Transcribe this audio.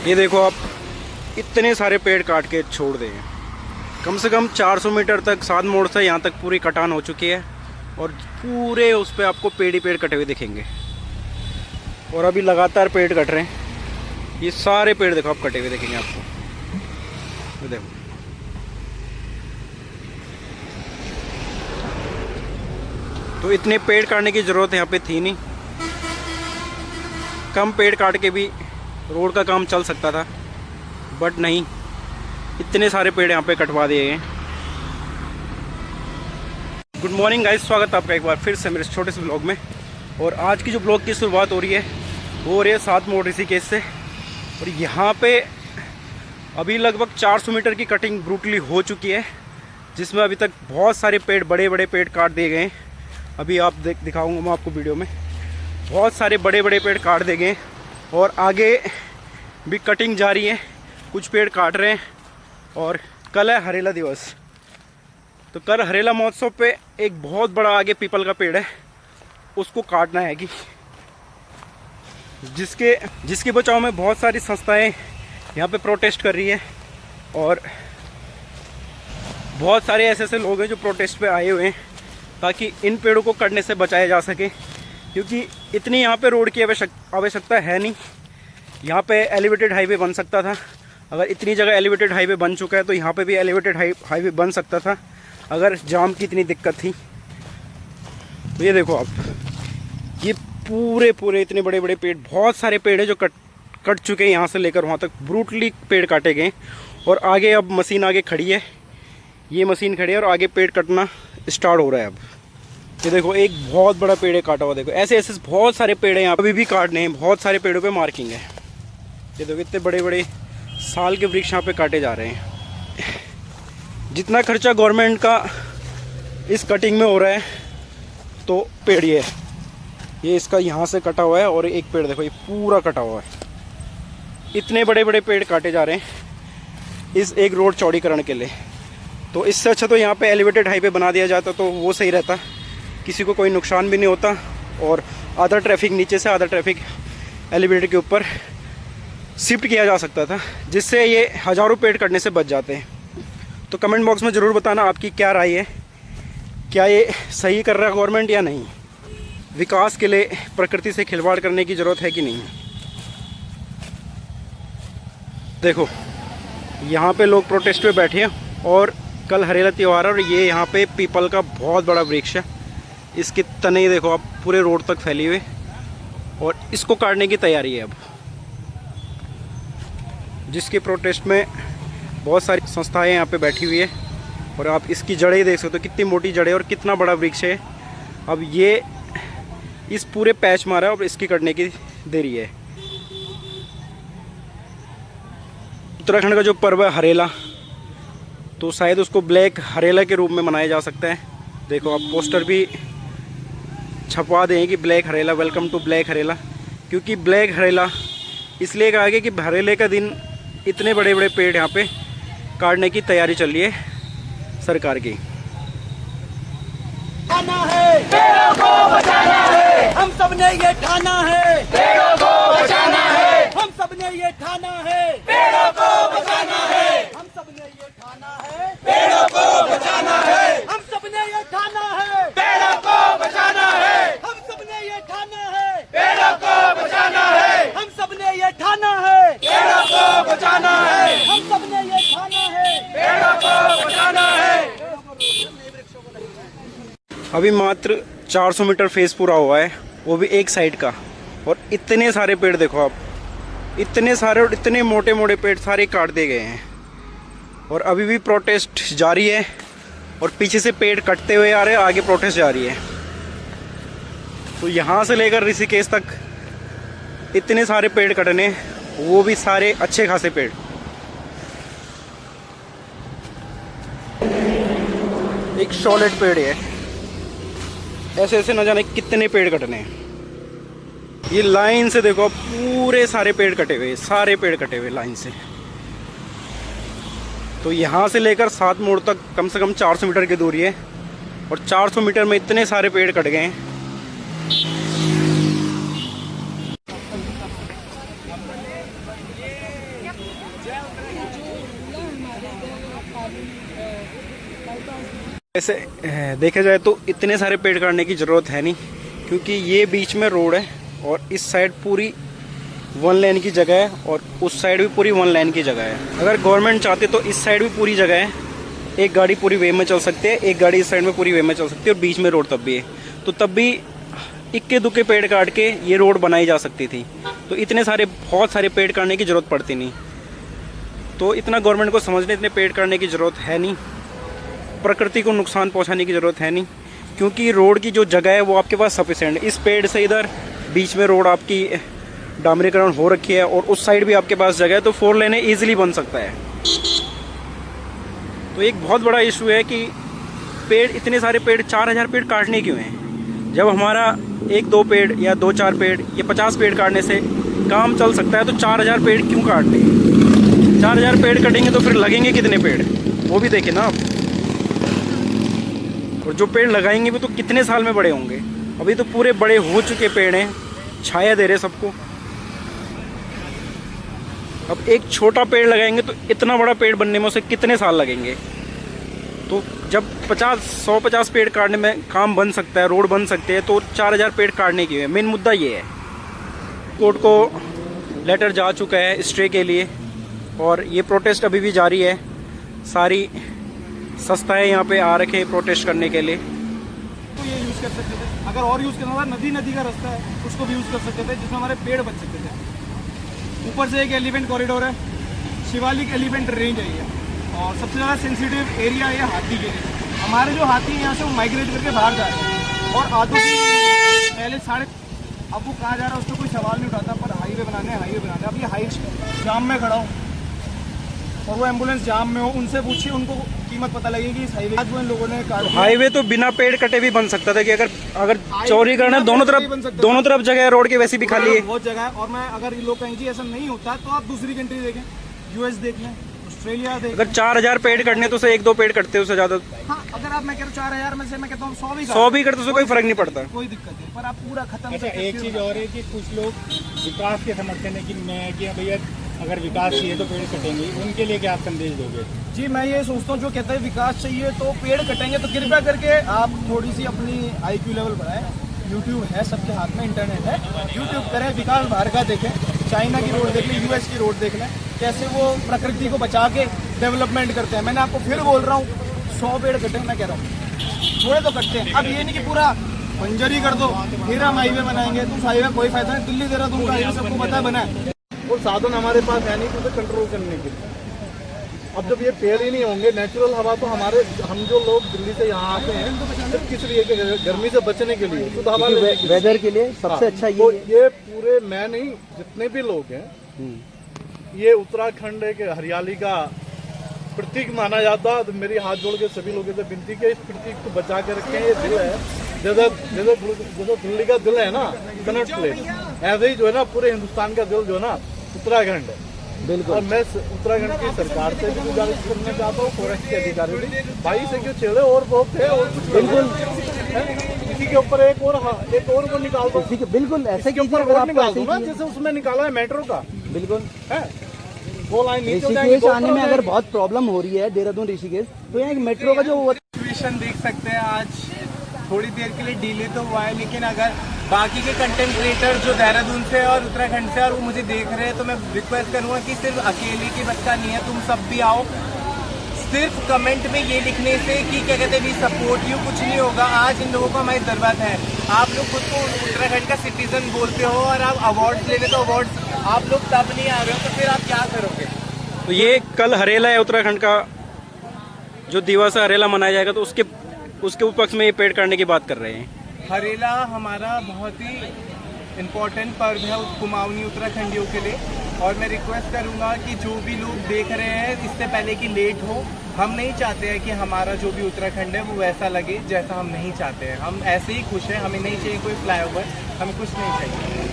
ये देखो आप, इतने सारे पेड़ काट के छोड़ दें। कम से कम 400 मीटर तक सात मोड़ से यहाँ तक पूरी कटान हो चुकी है और पूरे उस पर आपको पेड़ ही पेड़ कटे हुए दिखेंगे। और अभी लगातार पेड़ कट रहे हैं। ये सारे पेड़ देखो आप कटे हुए दिखेंगे आपको। ये देखो, तो इतने पेड़ काटने की ज़रूरत यहाँ पे थी नहीं। कम पेड़ काट के भी रोड का काम चल सकता था, बट नहीं, इतने सारे पेड़ यहाँ पे कटवा दिए गए। गुड मॉर्निंग गाइस, स्वागत है आपका एक बार फिर से मेरे छोटे से ब्लॉग में। और आज की जो ब्लॉग की शुरुआत हो रही है वो हो रही है सात मोड़ ऋषिकेश से। और यहाँ पे अभी लगभग 400 मीटर की कटिंग ब्रूटली हो चुकी है, जिसमें अभी तक बहुत सारे पेड़, बड़े बड़े पेड़ काट दिए गए हैं। अभी आप दिखाऊंगा मैं आपको वीडियो में। बहुत सारे बड़े बड़े पेड़ काट दिए गए और आगे भी कटिंग जारी है। कुछ पेड़ काट रहे हैं। और कल है हरेला दिवस, तो कल हरेला महोत्सव पे एक बहुत बड़ा आगे पीपल का पेड़ है, उसको काटना है कि जिसके बचाव में बहुत सारी संस्थाएं यहाँ पे प्रोटेस्ट कर रही है। और बहुत सारे ऐसे लोग हैं जो प्रोटेस्ट पे आए हुए हैं ताकि इन पेड़ों को कटने से बचाया जा सके, क्योंकि इतनी यहाँ पे रोड की आवश्यकता है नहीं। यहाँ पे एलिवेटेड हाईवे बन सकता था। अगर इतनी जगह एलिवेटेड हाईवे बन चुका है तो यहाँ पे भी एलिवेटेड हाईवे बन सकता था, अगर जाम की इतनी दिक्कत थी। तो ये देखो आप, ये पूरे इतने बड़े बड़े पेड़, बहुत सारे पेड़ हैं जो कट चुके हैं। यहाँ से लेकर वहाँ तक ब्रूटली पेड़ काटे गए। और आगे अब मशीन आगे खड़ी है, ये मशीन खड़ी है और आगे पेड़ कटना स्टार्ट हो रहा है अब। ये देखो, एक बहुत बड़ा पेड़ है काटा हुआ। देखो ऐसे बहुत सारे पेड़ हैं यहाँ अभी भी काटने हैं। बहुत सारे पेड़ों पे मार्किंग है। ये देखो, इतने बड़े बड़े साल के वृक्ष यहाँ पे काटे जा रहे हैं। जितना खर्चा गवर्नमेंट का इस कटिंग में हो रहा है, तो पेड़ ये इसका यहाँ से कटा हुआ है और एक पेड़ देखो ये पूरा कटा हुआ है। इतने बड़े बड़े पेड़ काटे जा रहे हैं इस एक रोड चौड़ीकरण के लिए। तो इससे अच्छा तो यहाँ पे एलिवेटेड हाईवे बना दिया जाता तो वो सही रहता, किसी को कोई नुकसान भी नहीं होता। और आधा ट्रैफिक नीचे से, आधा ट्रैफिक एलिवेटेड के ऊपर शिफ्ट किया जा सकता था, जिससे ये हज़ारों पेड़ कटने से बच जाते हैं। तो कमेंट बॉक्स में ज़रूर बताना आपकी क्या राय है, क्या ये सही कर रहा है गवर्नमेंट या नहीं। विकास के लिए प्रकृति से खिलवाड़ करने की ज़रूरत है कि नहीं। देखो यहाँ पे लोग प्रोटेस्ट पे बैठे हैं और कल हरेला त्यौहार है। और ये यहाँ पे पीपल का बहुत बड़ा वृक्ष है, इसके तने देखो आप पूरे रोड तक फैली हुए, और इसको काटने की तैयारी है अब, जिसके प्रोटेस्ट में बहुत सारी संस्थाएं यहाँ पे बैठी हुई है। और आप इसकी जड़ें देख सकते हो, कितनी मोटी जड़ें और कितना बड़ा वृक्ष है। अब ये इस पूरे पैच मारा है और इसकी कटने की देरी है। उत्तराखंड का जो पर्व है हरेला, तो शायद उसको ब्लैक हरेला के रूप में मनाया जा सकता है। देखो आप पोस्टर भी छपवा दें कि black Harela, welcome to black Harela. क्योंकि ब्लैक हरेला इसलिए कहा गया कि हरेले का दिन इतने बड़े बड़े पेड़ यहाँ पे काटने की तैयारी चल रही है सरकार की। पेड़ों को बचाना है, हम सब ने ये ठाना है। पेड़ों को बचाना है, हम सब ने ये ठाना है। पेड़ों को बचाना है, हम सब ने ये ठाना है। पेड़ों को बचाना है, हम सब ने ये ठाना है। पेड़ों को बचाना है, हम सब ने ये ठाना है। पेड़ों को बचाना है, हम सब ने ये ठाना है। पेड़ों को बचाना है, हम सब ने ये ठाना है। पेड़ों को बचाना है। अभी मात्र 400 मीटर फेस पूरा हुआ है, वो भी एक साइड का। और इतने सारे पेड़ देखो आप, इतने सारे और इतने मोटे मोटे पेड़ सारे काट दिए गए हैं। और अभी भी प्रोटेस्ट जारी है और पीछे से पेड़ कटते हुए आ रहे हैं, आगे प्रोटेस्ट जारी है। तो यहाँ से लेकर ऋषिकेश तक इतने सारे पेड़ कटने, वो भी सारे अच्छे खासे पेड़। एक सॉलिड पेड़ है, ऐसे न जाने कितने पेड़ कटने हैं। ये लाइन से देखो, पूरे सारे पेड़ कटे हुए, सारे पेड़ कटे हुए लाइन से। तो यहाँ से लेकर सात मोड़ तक कम से कम 400 मीटर की दूरी है। और 400 मीटर में इतने सारे पेड़ कट गए हैं। वैसे देखा जाए तो इतने सारे पेड़ काटने की ज़रूरत है नहीं, क्योंकि ये बीच में रोड है और इस साइड पूरी 1 लेन की जगह है और उस साइड भी पूरी 1 लेन की जगह है। अगर गवर्नमेंट चाहते तो इस साइड भी पूरी जगह है, एक गाड़ी पूरी वे में चल सकती है, एक गाड़ी इस साइड में पूरी वे में चल सकती है और बीच में रोड तब भी है, तो तब भी इक्के दुक्के पेड़ काट के ये रोड बनाई जा सकती थी। तो इतने सारे बहुत सारे पेड़ काटने की ज़रूरत पड़ती नहीं। तो इतना गवर्नमेंट को समझने इतने पेड़ काटने की ज़रूरत है नहीं, प्रकृति को नुकसान पहुंचाने की ज़रूरत है नहीं, क्योंकि रोड की जो जगह है वो आपके पास सफिशेंट है। इस पेड़ से इधर बीच में रोड आपकी डामरीकरण हो रखी है और उस साइड भी आपके पास जगह है, तो 4 लेने ईजिली बन सकता है। तो एक बहुत बड़ा इशू है कि पेड़, इतने सारे पेड़, 4000 पेड़ काटने क्यों हैं? जब हमारा 1-2 पेड़ या 2-4 पेड़ या 50 पेड़ काटने से काम चल सकता है, तो 4000 पेड़ क्यों काटने? 4000 पेड़ कटेंगे तो फिर लगेंगे कितने पेड़, वो भी देखें ना आप। और जो पेड़ लगाएंगे वो तो कितने साल में बड़े होंगे? अभी तो पूरे बड़े हो चुके पेड़ हैं, छाया दे रहे सबको। अब एक छोटा पेड़ लगाएंगे तो इतना बड़ा पेड़ बनने में उसे कितने साल लगेंगे? तो जब 150 पेड़ काटने में काम बन सकता है, रोड बन सकते हैं, तो 4000 पेड़ काटने की है। मेन मुद्दा ये है। कोर्ट को लेटर जा चुका है स्टे के लिए और ये प्रोटेस्ट अभी भी जारी है। सारी संस्थाएं यहाँ पे आ रखे हैं प्रोटेस्ट करने के लिए। तो ये यूज़ कर सकते थे, अगर और यूज़ करना था, नदी का रास्ता है उसको भी यूज़ कर सकते थे, जिसमें हमारे पेड़ बच सकते थे। ऊपर से एक एलिफेंट कॉरिडोर है, शिवालिक एलिफेंट रेंज है ये, और सबसे ज़्यादा सेंसिटिव एरिया है हाथी के लिए। हमारे जो हाथी हैं यहाँ से वो माइग्रेट करके बाहर जा रहे हैं और आधों की पहले अब वो कहाँ जा रहा है उसको कोई सवाल नहीं उठाता, पर हाईवे बनाने हैं। अब ये हाईवे जाम में खड़ा हूँ और वो एम्बुलेंस जाम में हो, उनसे पूछिए, उनको कीमत पता लगेगी इस हाईवे। आज वो इन लोगों ने हाईवे तो बिना पेड़ कटे भी बन सकता था कि अगर चौड़ी करना है, दोनों तरफ जगह है, रोड के वैसे भी खाली है, बहुत जगह है। और मैं अगर ये लोग कहें जी ऐसा नहीं होता तो आप दूसरी कंट्री देखें, यूएस देख लें, ऑस्ट्रेलिया देखें। अगर 4000 पेड़ कटने तो उसे 1-2 पेड़ कटते उससे ज्यादा। हाँ, अगर आप, मैं कह रहा हूँ 4000 में से मैं कहता हूँ 100 भी करते उससे कोई फर्क नहीं पड़ता, कोई दिक्कत नहीं, पर आप पूरा खत्म। अच्छा, एक चीज और है कि कुछ लोग विकास के समर्थन है कि भैया अगर विकास चाहिए तो पेड़ कटेंगे, उनके लिए क्या आप संदेश दोगे? जी, मैं ये सोचता हूँ जो कहते हैं विकास चाहिए तो पेड़ कटेंगे, तो कृपया करके आप थोड़ी सी अपनी IQ लेवल बढ़ाएं। यूट्यूब है सबके हाथ में, इंटरनेट है, यूट्यूब करें, विकास बाहर का देखें, चाइना की रोड देख लें, US की रोड देख लें, कैसे वो प्रकृति को बचा के डेवलपमेंट करते हैं। मैंने आपको फिर बोल रहा हूँ 100 पेड़ कटे, मैं कह रहा हूँ थोड़े तो कटते हैं। अब ये नहीं कि पूरा बंजर ही कर दो फिर हम हाईवे बनाएंगे, तो उस हाईवे कोई फायदा नहीं। दिल्ली देहरादून का हाईवे सबको पता है बना है, और साधन हमारे पास है नहीं तो उसे कंट्रोल करने के लिए। अब जब ये पेड़ ही नहीं होंगे, नेचुरल हवा तो हम जो लोग दिल्ली से यहाँ आते हैं सिर्फ किस लिए, गर्मी से बचने के लिए, शुद्ध हवा वेदर के लिए सबसे अच्छा तो ये पूरे, मैं नहीं, जितने भी लोग हैं, ये उत्तराखंड एक हरियाली का प्रतीक माना जाता है। तो मेरी हाथ जोड़ के सभी लोगों से विनती है, इस प्रतीक को बचा के रखें। ये दिल है, जैसे दिल्ली का दिल है ना, कनॉट प्लेस, ऐसे ही जो है ना पूरे हिंदुस्तान का दिल जो है ना उत्तराखंड है। बिल्कुल। और मैं उत्तराखंड की सरकार से भी गुजारिश करना चाहता हूँ, फॉरेस्ट के अधिकारी भी, भाई से क्यों छेड़े, और बहुत है, और बिल्कुल इसी के ऊपर एक और को निकाल दो, बिल्कुल ऐसे के ऊपर और निकाल दो ना, जैसे उसमें निकाला है मेट्रो का। बिल्कुल है, वो लाइन ऋषिकेश आने में अगर बहुत प्रॉब्लम हो रही है, देहरादून ऋषिकेश, तो यहाँ मेट्रो का जो सिचुएशन देख सकते हैं। आज थोड़ी देर के लिए डिले तो हुआ है, लेकिन अगर बाकी के कंटेंट क्रिएटर जो देहरादून से और उत्तराखंड से और वो मुझे देख रहे हैं, तो मैं रिक्वेस्ट करूंगा कि सिर्फ अकेले की बच्चा नहीं है, तुम सब भी आओ। सिर्फ कमेंट में ये लिखने से कि क्या कहते हैं, सपोर्ट यू, कुछ नहीं होगा। आज इन लोगों को हमारी ज़रूरत है। आप लोग खुद को उत्तराखंड का सिटीजन बोलते हो और आप अवार्ड्स लेने, तो अवार्ड्स आप लोग तब नहीं आ रहे हो, तो फिर आप क्या करोगे? तो ये कल हरेला है उत्तराखंड का जो दिवस है, हरेला मनाया जाएगा, तो उसके उपलक्ष्य में ये पेड़ काटने की बात कर रहे हैं। हरेला हमारा बहुत ही इम्पोर्टेंट पर्व है कुमाऊनी उत्तराखंडियों के लिए, और मैं रिक्वेस्ट करूंगा कि जो भी लोग देख रहे हैं, इससे पहले कि लेट हो, हम नहीं चाहते हैं कि हमारा जो भी उत्तराखंड है वो वैसा लगे जैसा हम नहीं चाहते हैं। हम ऐसे ही खुश हैं, हमें नहीं चाहिए कोई फ्लाईओवर, हमें कुछ नहीं चाहिए।